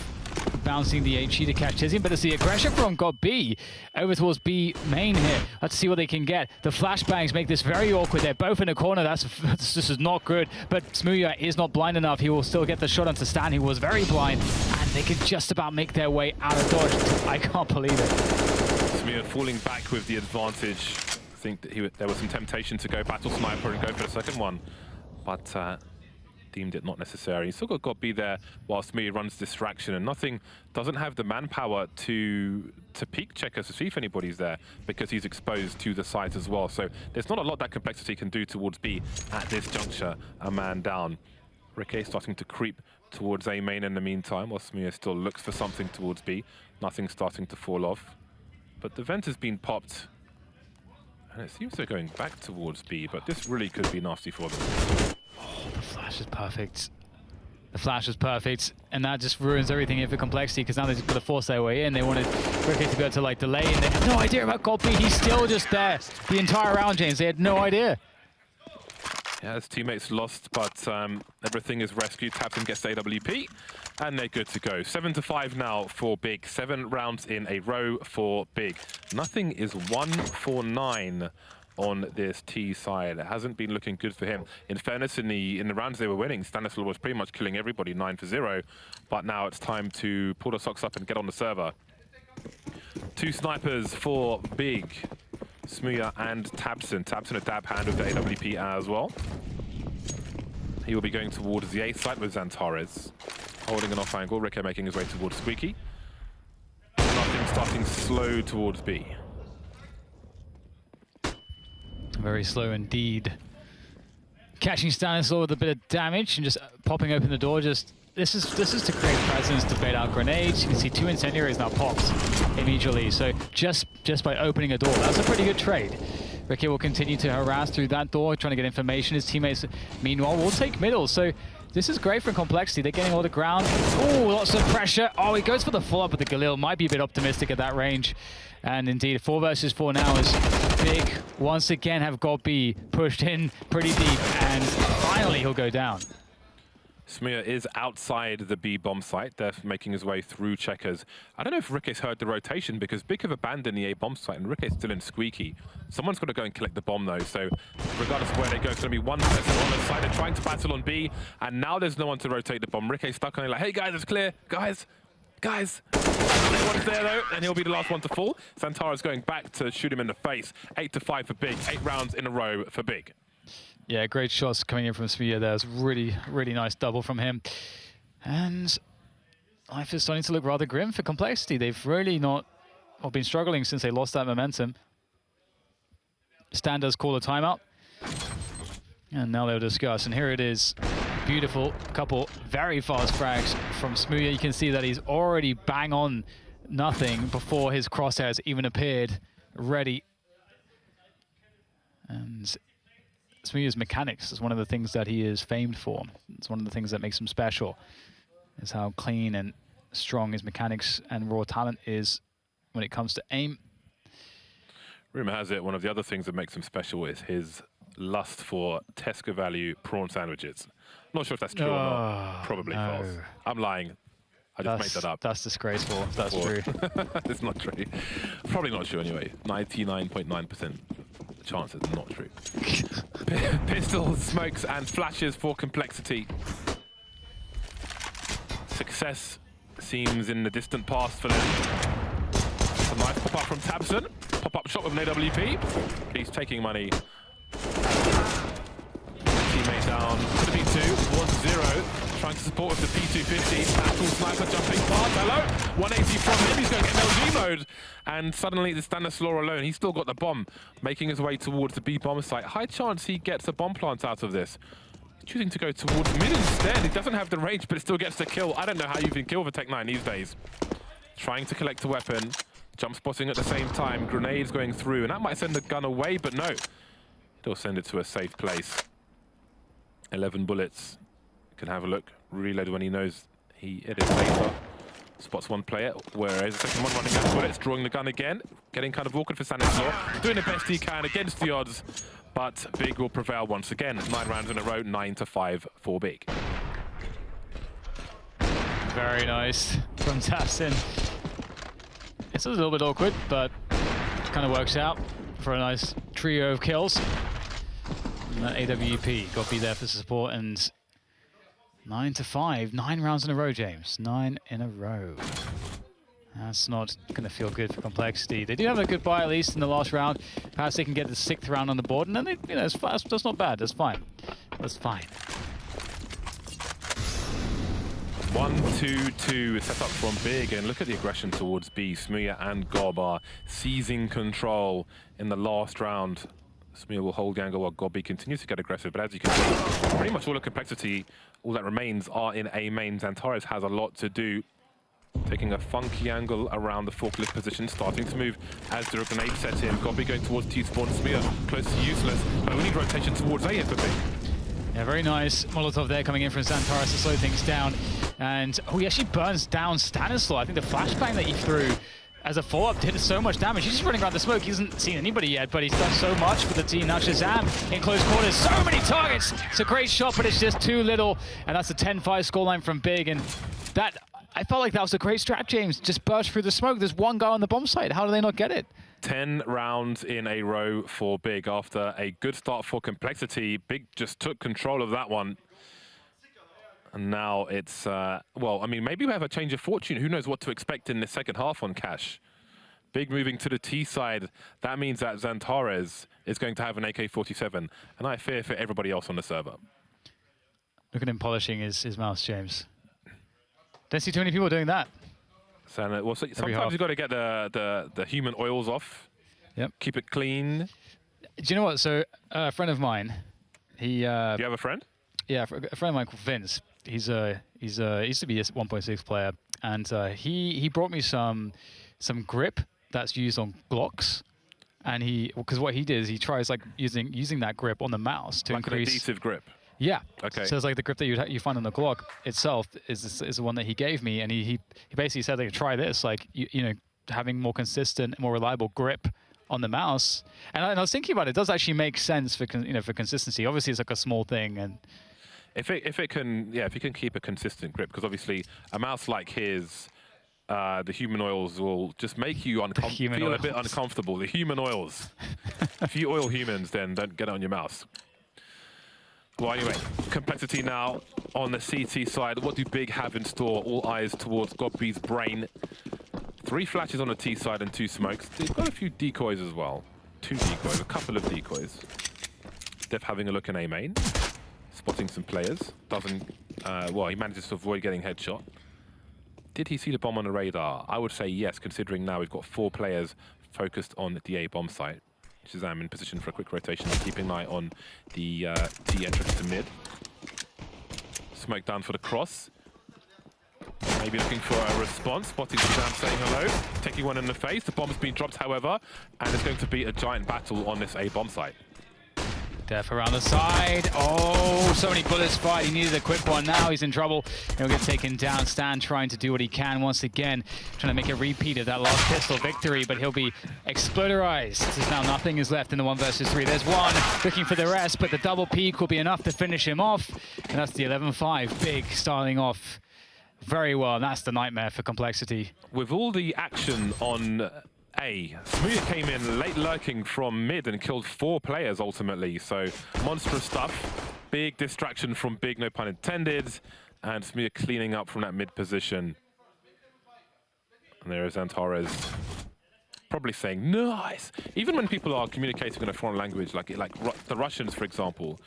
bouncing the HE to catch Tizian, but it's the aggression from B over towards B main here. Let's see what they can get. The flashbangs make this very awkward. They're both in a corner. This is not good, but Smooya is not blind enough. He will still get the shot onto Stan, who was very blind, and they can just about make their way out of dodge. I can't believe it. Smir falling back with the advantage. I think that there was some temptation to go battle sniper and go for the second one, but deemed it not necessary. He's still got B there while Smir runs distraction, and nothing doesn't have the manpower to peek checkers to see if anybody's there because he's exposed to the sides as well. So there's not a lot that Complexity can do towards B at this juncture. A man down. Ricky starting to creep towards A main in the meantime, while Smir still looks for something towards B. Nothing starting to fall off. But the vent has been popped, and it seems they're going back towards B, but this really could be nasty for them. Oh, the flash is perfect. The flash is perfect, and that just ruins everything here for Complexity, because now they've got to force their way in. They wanted Ricky to be able to like delay, and they had no idea about gold B. He's still just there the entire round, James. They had no idea. Yeah, his teammates lost, but everything is rescued. Tabson gets the AWP, and they're good to go. 7-5 now for Big. 7 rounds in a row for Big. Nothing is 1 for 9 on this T side. It hasn't been looking good for him. In fairness, in the rounds they were winning, Stanislaw was pretty much killing everybody 9-0, but now it's time to pull the socks up and get on the server. 2 snipers for Big. Smir and Tabson. Tabson a dab hand with the AWP as well. He will be going towards the A site with Xantares. Holding an off angle, Ricky making his way towards Squeaky. Nothing starting slow towards B. Very slow indeed. Catching Stanislaw with a bit of damage and just popping open the door. This is to create presence, to bait out grenades. You can see 2 incendiaries now popped immediately. So just by opening a door, that's a pretty good trade. Ricky will continue to harass through that door, trying to get information. His teammates, meanwhile, will take middle. So this is great for Complexity. They're getting all the ground. Oh, lots of pressure. Oh, he goes for the follow-up with the Galil. Might be a bit optimistic at that range. And indeed, 4 versus 4 now is Big. Once again, have got B pushed in pretty deep. And finally, he'll go down. Smir is outside the B bomb site. They're making his way through checkers. I don't know if Ricky's heard the rotation because Big have abandoned the A bomb site and Ricky's still in Squeaky. Someone's got to go and collect the bomb though, so regardless of where they go, it's going to be one person on the side. They're trying to battle on B, and now there's no one to rotate the bomb. Ricky's stuck on it like, hey guys, it's clear. Guys. No one's there though, and he'll be the last one to fall. Xantares going back to shoot him in the face. 8-5 for Big. 8 rounds in a row for Big. Yeah, great shots coming in from Smir there. It was really, really nice double from him. And life is starting to look rather grim for Complexity. They've really been struggling since they lost that momentum. Stan does call a timeout. And now they'll discuss. And here it is. Beautiful couple very fast frags from Smir. You can see that he's already bang on nothing before his crosshairs even appeared ready. And Smir's mechanics is one of the things that he is famed for. It's one of the things that makes him special, is how clean and strong his mechanics and raw talent is when it comes to aim. Rumor has it one of the other things that makes him special is his lust for Tesco value prawn sandwiches. I'm not sure if that's true or not. Probably false. I'm lying. I just made that up. That's disgraceful. That's true. It's not true. Probably not true anyway. 99.9% chance it's not true. Pistols, smokes, and flashes for Complexity. Success seems in the distant past for them. A nice pop-up from Tabson. Pop-up shot with an AWP. He's taking money. Teammate down. Could be 2. 1-0. Trying to support with the P250. Battle sniper jumping past. Hello. 180 from him. He's going to get LG mode. And suddenly the Stanislaw alone. He's still got the bomb. Making his way towards the B bomb site. High chance he gets a bomb plant out of this. Choosing to go towards mid instead. He doesn't have the range, but it still gets the kill. I don't know how you can kill the Tech-9 these days. Trying to collect a weapon. Jump spotting at the same time. Grenades going through. And that might send the gun away, but no. It'll send it to a safe place. 11 bullets. Can have a look. Reload when he knows it is safer. Spots one player, whereas the second one running out of bullets, drawing the gun again. Getting kind of awkward for Stanislaw. Doing the best he can against the odds. But Big will prevail once again. 9 rounds in a row, 9-5 for Big. Very nice from Tabson. It's a little bit awkward, but it kind of works out for a nice trio of kills. And that AWP got to be there for support, and 9-5, 9 rounds in a row, James. 9 in a row. That's not going to feel good for Complexity. They do have a good buy, at least in the last round. Perhaps they can get the 6th round on the board, and then they, you know, that's not bad. That's fine. That's fine. 1-2-2 set up from Big, and look at the aggression towards B. Smooya and Gob are seizing control in the last round. Smooya will hold the angle while Gobi continues to get aggressive, but as you can see, pretty much all the Complexity, all that remains are in A main. Xantares has a lot to do. Taking a funky angle around the forklift position, starting to move as the grenade set in. Gobi going towards T-spawn, Smooya close to useless, but we need rotation towards A here for Big. Yeah, very nice. Molotov there coming in from Xantares to slow things down. And, oh, he actually burns down Stanislaw. I think the flashbang that he threw as a follow-up did so much damage. He's just running around the smoke. He hasn't seen anybody yet, but he's done so much for the team. Now Shazam in close quarters. So many targets. It's a great shot, but it's just too little. And that's a 10-5 scoreline from Big. And that, I felt like that was a great strat, James. Just burst through the smoke. There's one guy on the bomb site. How do they not get it? 10 rounds in a row for Big after a good start for Complexity. Big just took control of that one. And now it's, well, I mean, maybe we have a change of fortune. Who knows what to expect in the second half on Cash. Big moving to the T side. That means that Xantares is going to have an AK-47. And I fear for everybody else on the server. Look at him polishing his mouse, James. Don't see too many people doing that. So, well, sometimes you've got to get the human oils off. Yep. Keep it clean. Do you know what? So a friend of mine, he... Do you have a friend? Yeah, a friend of mine called Vince. He used to be a 1.6 player, and he brought me some grip that's used on Glocks, and because what he did is he tries like using that grip on the mouse to increase an adhesive grip. Yeah. Okay. So it's like the grip that you find on the Glock itself is the one that he gave me, and he basically said, like, try this, like you know, having more consistent, more reliable grip on the mouse. And I was thinking about it. It does actually make sense for for consistency. Obviously, it's like a small thing, and if you can keep a consistent grip, because obviously a mouse like his, the human oils will just make you feel a bit uncomfortable. The human oils. If you oil humans, then don't get it on your mouse. Well, anyway, Complexity now on the CT side. What do Big have in store? All eyes towards Godby's brain. 3 flashes on the T side and 2 smokes. They've got a few decoys as well. 2 decoys, a couple of decoys. Dev having a look in A main. Spotting some players. Doesn't, well, he manages to avoid getting headshot. Did he see the bomb on the radar? I would say yes, considering now we've got 4 players focused on the A bomb site. Shazam in position for a quick rotation, keeping an eye on the T entrance to mid. Smoke down for the cross. Maybe looking for a response, spotting Shazam saying hello, taking one in the face. The bomb's been dropped, however, and it's going to be a giant battle on this A bomb site. Def around the side. Oh, so many bullets fired. He needed a quick one. Now he's in trouble. He'll get taken down. Stan trying to do what he can once again, trying to make a repeat of that last pistol victory, but he'll be exploderized. There's now nothing is left in the 1 versus 3. There's one looking for the rest, but the double peak will be enough to finish him off. And that's the 11-5. Big starting off very well. And that's the nightmare for Complexity. With all the action on A, Smooya came in late lurking from mid and killed 4 players ultimately, so monstrous stuff. Big distraction from Big, no pun intended, and Smooya cleaning up from that mid position. And there is Xantares probably saying nice. Even when people are communicating in a foreign language, like the Russians, for example,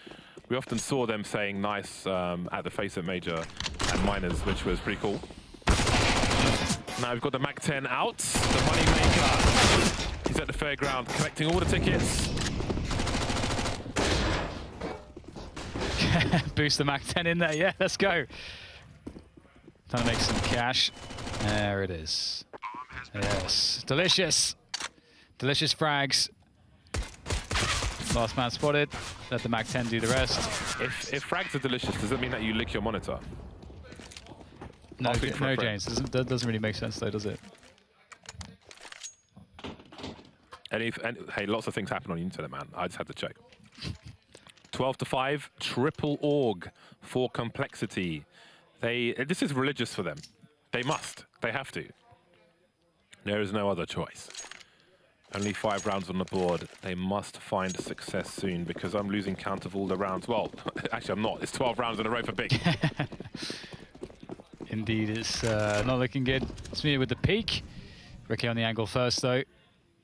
we often saw them saying nice at the FACEIT major and minors, which was pretty cool. Now we've got the Mac-10 out, the money maker. He's at the fairground, collecting all the tickets. Boost the Mac-10 in there, yeah, let's go. Trying to make some cash. There it is. Yes, delicious. Delicious frags. Last man spotted. Let the Mac-10 do the rest. If frags are delicious, does that mean that you lick your monitor? No, James. That doesn't really make sense, though, does it? And hey, lots of things happen on the internet, man. I just had to check. 12-5, triple org for Complexity. This is religious for them. They must. They have to. There is no other choice. Only 5 rounds on the board. They must find success soon because I'm losing count of all the rounds. Well, actually, I'm not. It's 12 rounds in a row for Big. Indeed, it's not looking good. Smooya with the peak. Ricky on the angle first, though.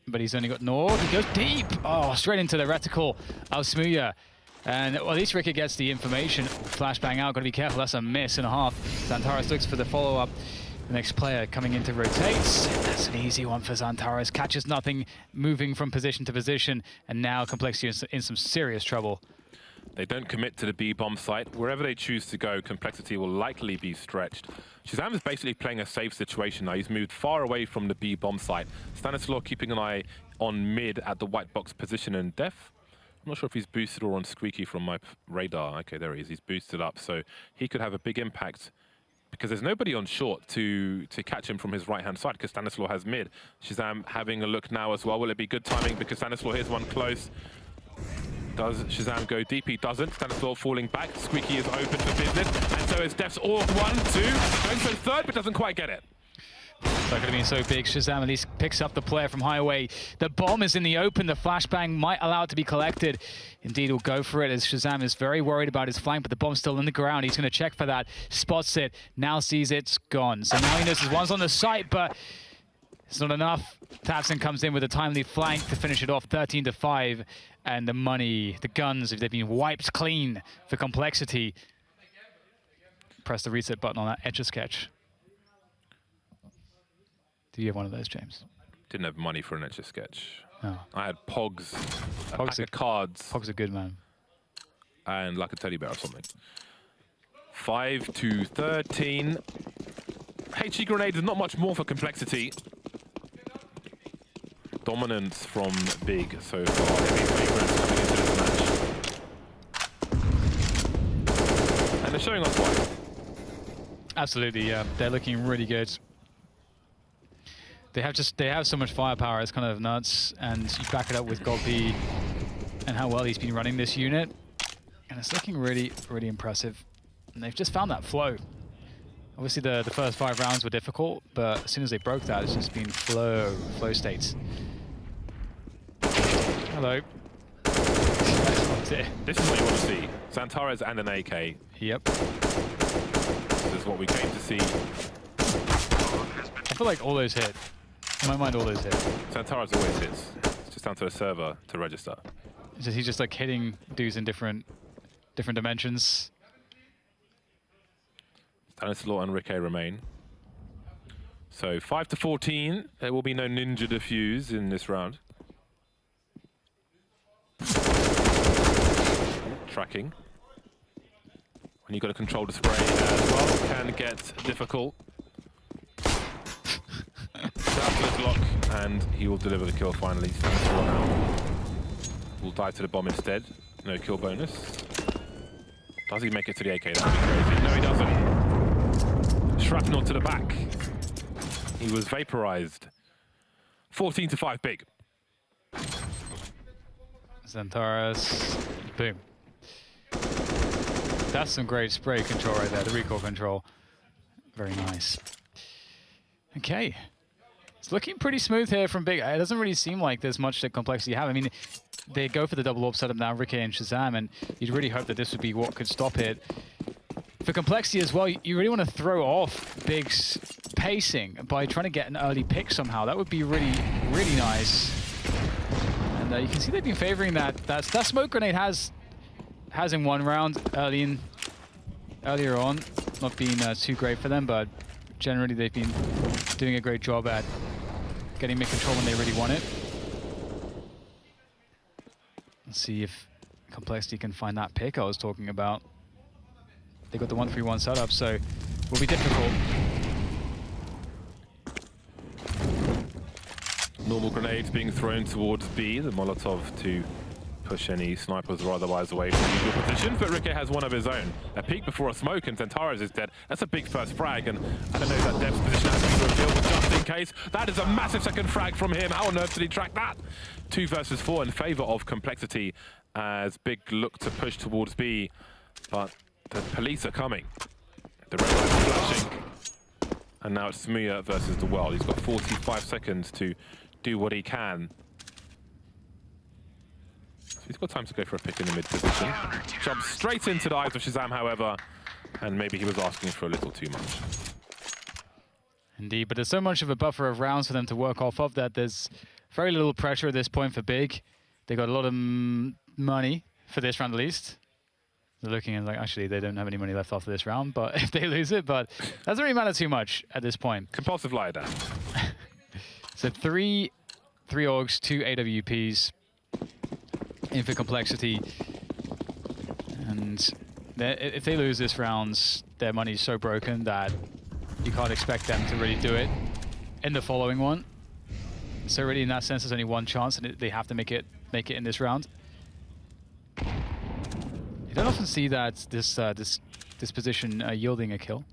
But he's only got Nord. He goes deep. Oh, straight into the reticle of Smuya. And well, at least Ricky gets the information. Flashbang out. Got to be careful. That's a miss and a half. Xantares looks for the follow-up. The next player coming in to rotate. That's an easy one for Xantares. Catches nothing, moving from position to position. And now Complexity is in some serious trouble. They don't commit to the B bomb site. Wherever they choose to go, Complexity will likely be stretched. Shazam is basically playing a safe situation now. He's moved far away from the B bomb site. Stanislaw keeping an eye on mid at the white box position, and Def, I'm not sure if he's boosted or on Squeaky from my radar. Okay, there he is. He's boosted up, so he could have a big impact because there's nobody on short to catch him from his right-hand side because Stanislaw has mid. Shazam having a look now as well. Will it be good timing because Stanislaw here's one close. Does Shazam go deep? He doesn't. Stanislaw falling back. Squeaky is open for business. And so is Def's all 1, 2. Going for third, but doesn't quite get it. That could have been so big. Shazam at least picks up the player from high away. The bomb is in the open. The flashbang might allow it to be collected. Indeed, will go for it as Shazam is very worried about his flank, but the bomb's still in the ground. He's going to check for that. Spots it. Now sees it's gone. So now he knows his one's on the site, but it's not enough. Tavson comes in with a timely flank to finish it off 13-5. And the money, the guns, they've been wiped clean for Complexity. Press the reset button on that Etch-a-Sketch. Do you have one of those, James? Didn't have money for an Etch-a-Sketch. No. I had Pogs, a pack of cards. Pogs are good, man. And like a teddy bear or something. 5-13. HE grenade is not much more for Complexity. Dominance from Big so far. Heavy favorites coming into this match. And they're showing us why. Absolutely, yeah. They're looking really good. They have so much firepower, it's kind of nuts. And you back it up with Golpi and how well he's been running this unit. And it's looking really, really impressive. And they've just found that flow. Obviously the first 5 rounds were difficult, but as soon as they broke that, it's just been flow states. Hello. This is what you want to see. Xantares and an AK. Yep. This is what we came to see. I feel like all those hit. In my mind, all those hit. Xantares always hits. It's just down to the server to register. He's just like hitting dudes in different dimensions. Stanislaw and Ricky remain. So 5-14. There will be no ninja defuse in this round. Tracking. When you've got to control the spray as well, can get difficult. Down block, and he will deliver the kill finally. Stanislaw now will die to the bomb instead. No kill bonus. Does he make it to the AK? That would be crazy. No, he doesn't. Shrapnel to the back. He was vaporized. 14-5 Big. Xantares, boom. That's some great spray control right there, the recoil control. Very nice. Okay. It's looking pretty smooth here from Big. It doesn't really seem like there's much that Complexity have. I mean, they go for the double AWP setup now, Ricky and Shazam, and you'd really hope that this would be what could stop it. For Complexity as well, you really want to throw off Big's pacing by trying to get an early pick somehow. That would be really, really nice. And you can see they've been favoring that. That smoke grenade has in one round earlier on not been too great for them, but generally they've been doing a great job at getting mid control when they really want it. Let's see if Complexity can find that pick I was talking about. They got the 1-3-1 setup, so it will be difficult. Normal grenades being thrown towards B, the Molotov to push any snipers or otherwise away from the usual position, but Ricky has one of his own. A peek before a smoke and Xantares is dead. That's a big first frag, and I don't know that Dev's position has to be revealed, but just in case, that is a massive second frag from him. How on earth did he track that? 2 versus 4 in favor of Complexity as Big look to push towards B, but the police are coming. The red light is flashing, and now it's Smuya versus the world. He's got 45 seconds to do what he can. So he's got time to go for a pick in the mid position. Jumps straight into the eyes of Shazam, however, and maybe he was asking for a little too much. Indeed, but there's so much of a buffer of rounds for them to work off of that there's very little pressure at this point for Big. They got a lot of money for this round at least. They're looking at like, actually, they don't have any money left after this round, but if they lose it, but that doesn't really matter too much at this point. Compulsive lie down. So three orgs, 2 AWPs in for Complexity. And if they lose this round, their money's so broken that you can't expect them to really do it in the following one. So really, in that sense, there's only one chance, and they have to make it in this round. You don't often see that this position yielding a kill.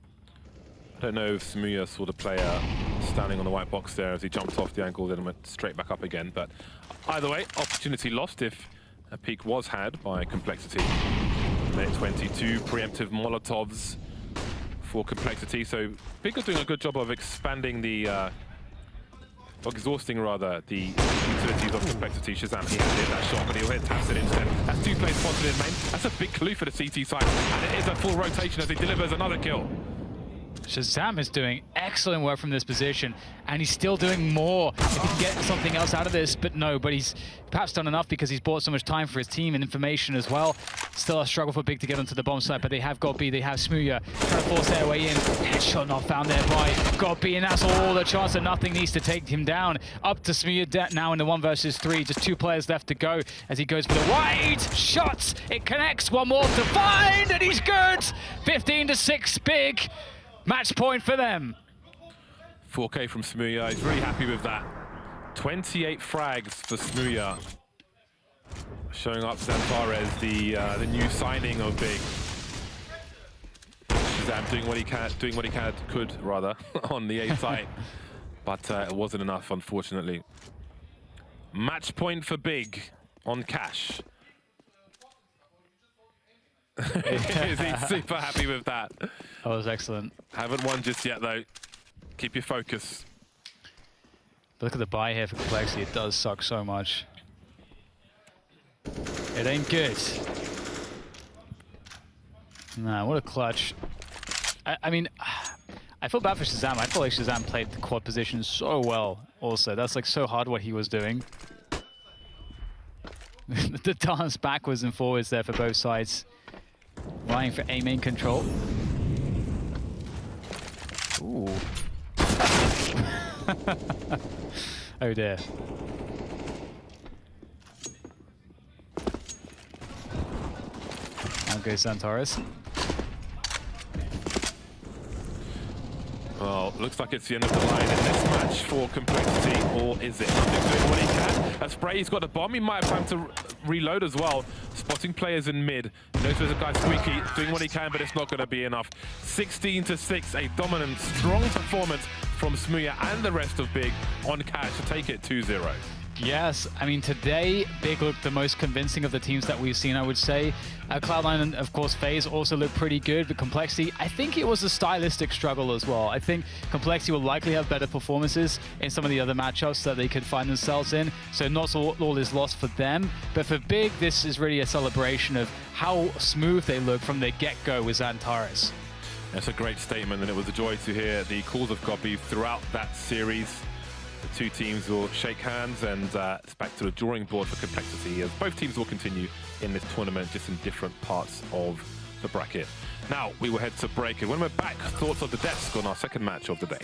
I don't know if Smuya saw the player standing on the white box there as he jumped off the angle, then went straight back up again. But either way, opportunity lost if a peek was had by Complexity. Minute 22, preemptive Molotovs for Complexity. So Big are doing a good job of expanding the, exhausting rather, the utilities of Complexity. Shazam, he hit that shot, but he'll hit Tacit instead. That's 2 players spotted in main. That's a big clue for the CT side, and it is a full rotation as he delivers another kill. Shazam is doing excellent work from this position, and he's still doing more if he can get something else out of this, but no, but he's perhaps done enough because he's bought so much time for his team and information as well. Still a struggle for Big to get onto the bomb site, but they have got B, they have Smuya trying to force their way in. Headshot not found there by got B, and that's all the chance that nothing needs to take him down. Up to Smuya now in the 1 versus 3, just 2 players left to go as he goes for the wide shots. It connects, one more to find, and he's good. 15-6 Big. Match point for them. 4K from Smuya, he's really happy with that. 28 frags for Smuya. Showing up Xantares, the new signing of Big. Shazam doing what he could on the A site, but it wasn't enough, unfortunately. Match point for Big on Cash. Is he super happy with that? That was excellent. Haven't won just yet though. Keep your focus. But look at the buy here for Complexity. It does suck so much. It ain't good. Nah, what a clutch. I mean, I feel bad for Shazam. I feel like Shazam played the quad position so well also. That's like so hard what he was doing. The dance backwards and forwards there for both sides. Vying for A main control. Ooh. Oh dear. Now goes Xantares. Well, looks like it's the end of the line in this match for Complexity, or is it? Nothing doing what he can. As Spray's got the bomb, he might have time to reload as well. Spotting players in mid. Knows there's a guy Squeaky doing what he can, but it's not going to be enough. 16-6, a dominant, strong performance from Smuya and the rest of Big on Cash to take it 2-0. Yes, I mean, today, Big looked the most convincing of the teams that we've seen, I would say. Cloud9 and, of course, FaZe also looked pretty good, but Complexity, I think it was a stylistic struggle as well. I think Complexity will likely have better performances in some of the other matchups that they could find themselves in, so not all is lost for them. But for Big, this is really a celebration of how smooth they look from the get-go with Xantares. That's a great statement, and it was a joy to hear the calls of copy throughout that series. The 2 teams will shake hands, and it's back to the drawing board for Complexity as both teams will continue in this tournament, just in different parts of the bracket. Now we will head to break, and when we're back, thoughts of the desk on our second match of the day.